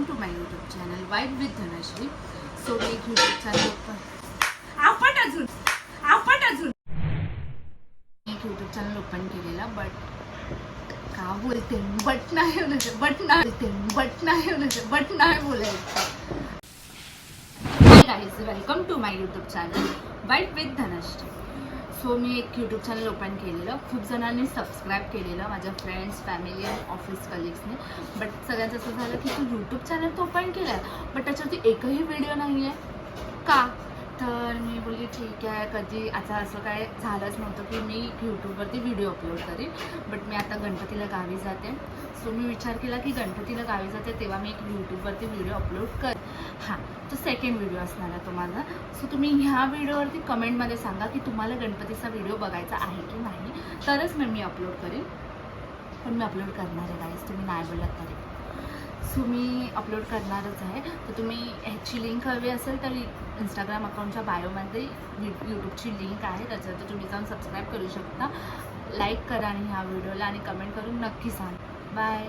To my YouTube channel vibe with Dhanashree. So मी एक YouTube channel YouTube channel open केलेला, but का बोलते बट नाही बोलायचं. Hi guys, welcome to my YouTube channel vibe with Dhanashree. So मी एक यूट्यूब चॅनल ओपन केलेलं, खूप जणांनी सबस्क्राईब केलेलं, माझ्या फ्रेंड्स, फॅमिली आणि ऑफिस कलिग्सने. बट सगळ्यांचं असं झालं की तू यूट्यूब चॅनल तो ओपन केला आहे, बट त्याच्यावरती एकही व्हिडिओ नाही आहे का. तर मी बोलली ठीक आहे, कधी आता असं काय झालंच नव्हतं की मी यूट्यूबवरती व्हिडिओ अपलोड करीन. बट मी आता गणपतीला गावी जाते, सो मी विचार केला की गणपतीला गावी जाते तेव्हा मी एक यूट्यूबवरती व्हिडिओ अपलोड कर. हां, तो सेकंड व्हिडिओ असणार आहे तो माझा. सो तुम्ही ह्या व्हिडिओवरती कमेंटमध्ये सांगा की तुम्हाला गणपतीचा व्हिडिओ बघायचा आहे की नाही, तरच मी अपलोड करेन. पण मी अपलोड करणार आहे गाईज, तुम्ही नाही बोलत तरी. सो मी अपलोड करणारच आहे. तर तुम्ही ह्याची लिंक हवी असेल तर इंस्टाग्राम अकाउंटच्या बायोमध्ये यूट्यूबची लिंक आहे, त्याच्यावरती तुम्ही जाऊन सबस्क्राईब करू शकता. लाईक करा आणि ह्या व्हिडिओला आणि कमेंट करून नक्की सांगा. बाय.